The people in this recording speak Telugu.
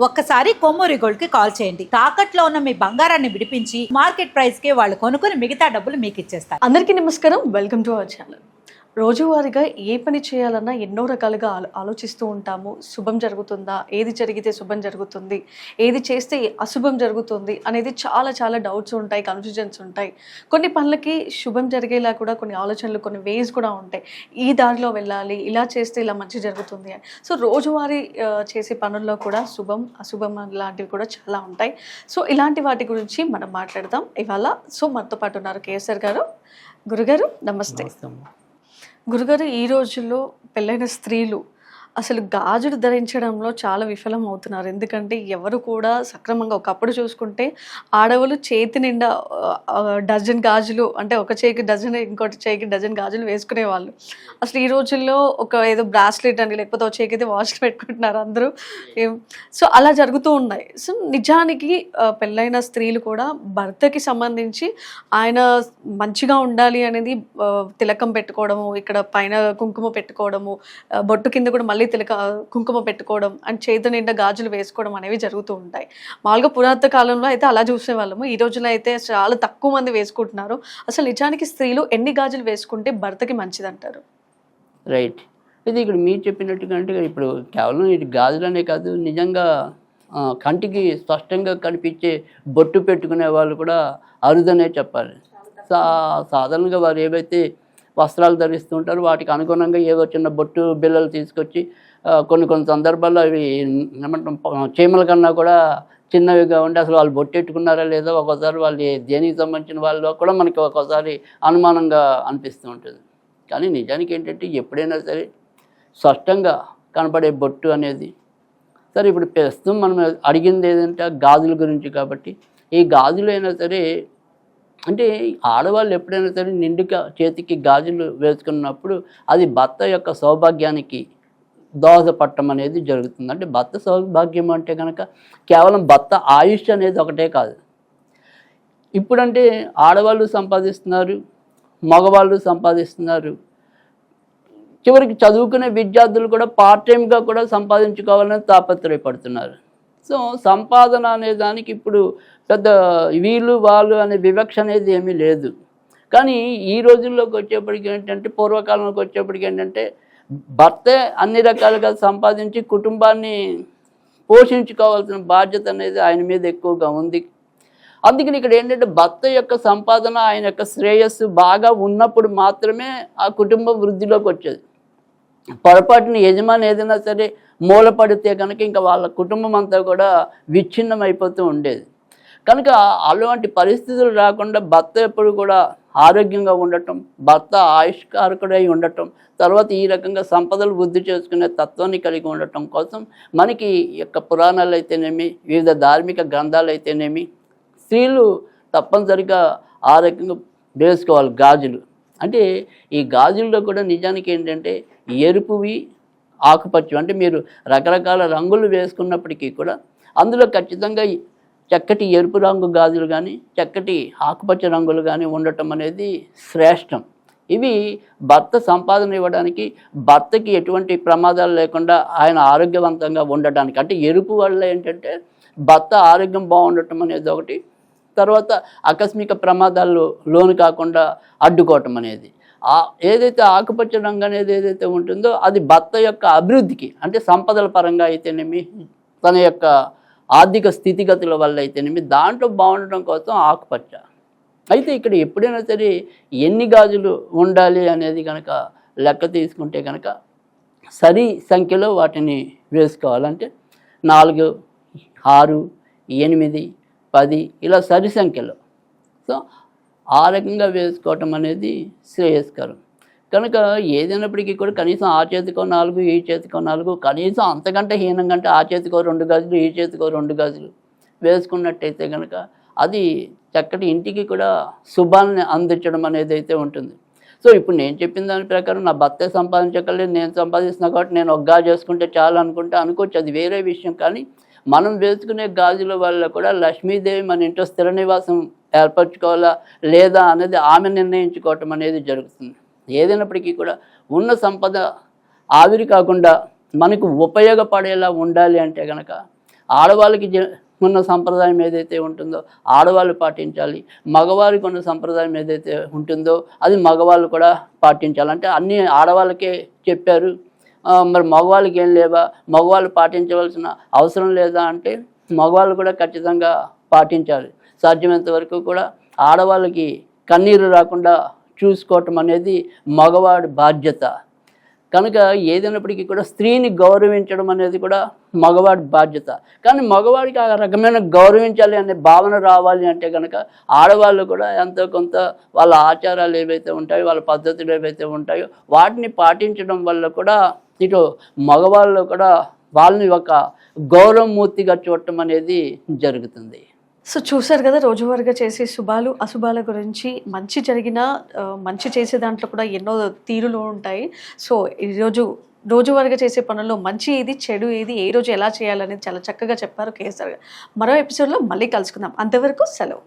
ఒక్కసారి కొమ్మూరి గోల్డ్ కి కాల్ చేయండి. తాకట్లో ఉన్న మీ బంగారాన్ని విడిపించి మార్కెట్ ప్రైస్ కి వాళ్ళు కొనుక్కుని మిగతా డబ్బులు మీకు ఇచ్చేస్తారు. అందరికీ నమస్కారం, వెల్కమ్ టు అవర్ ఛానల్. రోజువారీగా ఏ పని చేయాలన్నా ఎన్నో రకాలుగా ఆలోచిస్తూ ఉంటాము. శుభం జరుగుతుందా, ఏది జరిగితే శుభం జరుగుతుంది, ఏది చేస్తే అశుభం జరుగుతుంది అనేది చాలా చాలా డౌట్స్ ఉంటాయి, కన్ఫ్యూజన్స్ ఉంటాయి. కొన్ని పనులకి శుభం జరిగేలా కూడా కొన్ని ఆలోచనలు, కొన్ని వేస్ కూడా ఉంటాయి. ఈ దారిలో వెళ్ళాలి, ఇలా చేస్తే ఇలా మంచి జరుగుతుంది అని. సో రోజువారీ చేసే పనుల్లో కూడా శుభం అశుభం లాంటివి కూడా చాలా ఉంటాయి. సో ఇలాంటి వాటి గురించి మనం మాట్లాడదాం ఇవాళ. సో మనతో పాటు ఉన్నారు కేఎస్ఆర్ గారు. గురుగారు నమస్తే. గురుగారు, ఈ రోజుల్లో పెళ్ళైన స్త్రీలు అసలు గాజులు ధరించడంలో చాలా విఫలం అవుతున్నారు. ఎందుకంటే ఎవరు కూడా సక్రమంగా, ఒకప్పుడు చూసుకుంటే ఆడవాళ్ళు చేతి నిండా డజన్ గాజులు, అంటే ఒక చేయికి డజన్, ఇంకోటి చేయికి డజన్ గాజులు వేసుకునేవాళ్ళు. అసలు ఈ రోజుల్లో ఒక ఏదో బ్రాస్లెట్ అని, లేకపోతే ఒక చేయికి అయితే వాచ్ పెట్టుకుంటున్నారు అందరూ. సో అలా జరుగుతూ ఉన్నాయి. సో నిజానికి పెళ్ళైన స్త్రీలు కూడా భర్తకి సంబంధించి ఆయన మంచిగా ఉండాలి అనేది తిలకం పెట్టుకోవడము, ఇక్కడ పైన కుంకుమ పెట్టుకోవడము, బొట్టు కింద కూడా మళ్ళీ కుంకుమ పెట్టుకోవడం అండ్ చేతి నిండా గాజులు వేసుకోవడం అనేవి జరుగుతూ ఉంటాయి. మామూలుగా పురాతన కాలంలో అయితే అలా చూసేవాళ్ళము. ఈ రోజులో అయితే చాలా తక్కువ మంది వేసుకుంటున్నారు. అసలు నిజానికి స్త్రీలు ఎన్ని గాజులు వేసుకుంటే భర్తకి మంచిదంటారు? రైట్. ఇది ఇక్కడ మీరు చెప్పినట్టుగా అంటే ఇప్పుడు కేవలం ఇది గాజులనే కాదు, నిజంగా కంటికి స్పష్టంగా కనిపించే బొట్టు పెట్టుకునే వాళ్ళు కూడా అరుదనే చెప్పాలి. సాధారణంగా వారు ఏవైతే వస్త్రాలు ధరిస్తుంటారు వాటికి అనుగుణంగా ఏవో చిన్న బొట్టు బిళ్ళలు తీసుకొచ్చి కొన్ని సందర్భాల్లో అవి ఏమంటాం చీమల కన్నా కూడా చిన్నవిగా ఉండి అసలు వాళ్ళు బొట్టెట్టుకున్నారా లేదో ఒక్కోసారి వాళ్ళు దేనికి సంబంధించిన వాళ్ళు కూడా మనకి ఒక్కోసారి అనుమానంగా అనిపిస్తూ ఉంటుంది. కానీ నిజానికి ఏంటంటే ఎప్పుడైనా సరే స్పష్టంగా కనపడే బొట్టు అనేది సరే. ఇప్పుడు ప్రస్తుతం మనం అడిగింది ఏదంటే గాజుల గురించి కాబట్టి ఈ గాజులు అయినా సరే అంటే ఆడవాళ్ళు ఎప్పుడైనా సరే నిండుగా చేతికి గాజులు వేసుకున్నప్పుడు అది భర్త యొక్క సౌభాగ్యానికి దోహదపడటం అనేది జరుగుతుంది. అంటే భర్త సౌభాగ్యం అంటే కనుక కేవలం భర్త ఆయుష్ అనేది ఒకటే కాదు. ఇప్పుడంటే ఆడవాళ్ళు సంపాదిస్తున్నారు, మగవాళ్ళు సంపాదిస్తున్నారు, చివరికి చదువుకునే విద్యార్థులు కూడా పార్ట్ టైంగా కూడా సంపాదించుకోవాలని తాపత్రయపడుతున్నారు. సో సంపాదన అనే దానికి ఇప్పుడు పెద్ద వీళ్ళు వాళ్ళు అనే వివక్ష అనేది ఏమీ లేదు. కానీ ఈ రోజుల్లోకి వచ్చేప్పటికి ఏంటంటే, పూర్వకాలంలోకి వచ్చేప్పటికి ఏంటంటే భర్తే అన్ని రకాలుగా సంపాదించి కుటుంబాన్ని పోషించుకోవాల్సిన బాధ్యత అనేది ఆయన మీద ఎక్కువగా ఉంది. అందుకని ఇక్కడ ఏంటంటే భర్త యొక్క సంపాదన, ఆయన యొక్క శ్రేయస్సు బాగా ఉన్నప్పుడు మాత్రమే ఆ కుటుంబం వృద్ధిలోకి వచ్చేది. పొరపాటున యజమాని ఏదైనా సరే మూలపడితే కనుక ఇంకా వాళ్ళ కుటుంబం అంతా కూడా విచ్ఛిన్నం అయిపోతూ ఉండేది. కనుక అలాంటి పరిస్థితులు రాకుండా భర్త ఎప్పుడు కూడా ఆరోగ్యంగా ఉండటం, భర్త ఆయుష్కారకుడై ఉండటం, తర్వాత ఈ రకంగా సంపదలు వృద్ధి చేసుకునే తత్వాన్ని కలిగి ఉండటం కోసం మనకి యొక్క పురాణాలు అయితేనేమి, వివిధ ధార్మిక గ్రంథాలు అయితేనేమి స్త్రీలు తప్పనిసరిగా ఆ రకంగా వేసుకోవాలి గాజులు. అంటే ఈ గాజుల్లో కూడా నిజానికి ఏంటంటే ఎరుపువి, ఆకుపచ్చ, అంటే మీరు రకరకాల రంగులు వేసుకున్నప్పటికీ కూడా అందులో ఖచ్చితంగా చక్కటి ఎరుపు రంగు గాజులు కానీ చక్కటి ఆకుపచ్చ రంగులు కానీ ఉండటం అనేది శ్రేష్టం. ఇవి భర్త సంపాదన ఇవ్వడానికి, భర్తకి ఎటువంటి ప్రమాదాలు లేకుండా ఆయన ఆరోగ్యవంతంగా ఉండటానికి. అంటే ఎరుపు వల్ల ఏంటంటే భర్త ఆరోగ్యం బాగుండటం అనేది ఒకటి, తర్వాత ఆకస్మిక ప్రమాదాలు లోను కాకుండా అడ్డుకోవటం అనేది. ఏదైతే ఆకుపచ్చ రంగు అనేది ఏదైతే ఉంటుందో అది భర్త యొక్క అభివృద్ధికి, అంటే సంపదల పరంగా అయితేనేమి, తన యొక్క ఆర్థిక స్థితిగతుల వల్ల అయితేనేమి దాంట్లో బాగుండటం కోసం ఆకుపచ్చ. అయితే ఇక్కడ ఎప్పుడైనా సరే ఎన్ని గాజులు ఉండాలి అనేది కనుక లెక్క తీసుకుంటే కనుక సరి సంఖ్యలో వాటిని వేసుకోవాలంటే 4, 6, 8, 10 ఇలా సరి సంఖ్యలో. సో ఆ రకంగా వేసుకోవటం అనేది శ్రేయస్కరం. కనుక ఏదైనప్పటికీ కూడా కనీసం ఆ చేతికో 4, ఈ చేతికో 4, కనీసం అంతకంటే హీనంగా అంటే ఆ చేతికో 2 గాజులు, ఈ చేతికో 2 గాజులు వేసుకున్నట్టయితే కనుక అది చక్కటి ఇంటికి కూడా శుభాన్ని అందించడం అనేది అయితే ఉంటుంది. సో ఇప్పుడు నేను చెప్పిన దాని ప్రకారం నా భర్తే సంపాదించగలేదు, నేను సంపాదిస్తున్నా కాబట్టి నేను ఒక గాజు వేసుకుంటే చాలు అనుకుంటే అనుకోవచ్చు, అది వేరే విషయం. కానీ మనం వేసుకునే గాజుల వల్ల కూడా లక్ష్మీదేవి మన ఇంట్లో స్థిర నివాసం ఏర్పరచుకోవాలా లేదా అనేది ఆమె నిర్ణయించుకోవటం అనేది జరుగుతుంది. ఏదైనప్పటికీ కూడా ఉన్న సంపద ఆవిరి కాకుండా మనకు ఉపయోగపడేలా ఉండాలి అంటే కనుక ఆడవాళ్ళకి ఉన్న సంప్రదాయం ఏదైతే ఉంటుందో ఆడవాళ్ళు పాటించాలి, మగవారికి ఉన్న సంప్రదాయం ఏదైతే ఉంటుందో అది మగవాళ్ళు కూడా పాటించాలి. అంటే అన్నీ ఆడవాళ్ళకే చెప్పారు, మరి మగవాళ్ళకి ఏం లేవా, మగవాళ్ళు పాటించవలసిన అవసరం లేదా అంటే మగవాళ్ళు కూడా ఖచ్చితంగా పాటించాలి. సాధ్యమైనంత వరకు కూడా ఆడవాళ్ళకి కన్నీరు రాకుండా చూసుకోవటం అనేది మగవాడి బాధ్యత. కనుక ఏదైనప్పటికీ కూడా స్త్రీని గౌరవించడం అనేది కూడా మగవాడి బాధ్యత. కానీ మగవాడికి ఆ రకమైన గౌరవించాలి అనే భావన రావాలి అంటే కనుక ఆడవాళ్ళు కూడా ఎంతో కొంత వాళ్ళ ఆచారాలు ఏవైతే ఉంటాయో, వాళ్ళ పద్ధతులు ఏవైతే ఉంటాయో వాటిని పాటించడం వల్ల కూడా ఇటు మగవాళ్ళు కూడా వాళ్ళని ఒక గౌరవమూర్తిగా చూడటం అనేది జరుగుతుంది. సో చూసారు కదా, రోజువారీగా చేసే శుభాలు అశుభాల గురించి. మంచి జరిగిన మంచి చేసే దాంట్లో కూడా ఎన్నో తీరులు ఉంటాయి. సో ఈరోజు రోజువారీగా చేసే పనుల్లో మంచి ఏది, చెడు ఏది, ఏ రోజు ఎలా చేయాలనేది చాలా చక్కగా చెప్పారు కేసీఆర్ గారు. మరో ఎపిసోడ్లో మళ్ళీ కలుసుకుందాం. అంతవరకు సెలవు.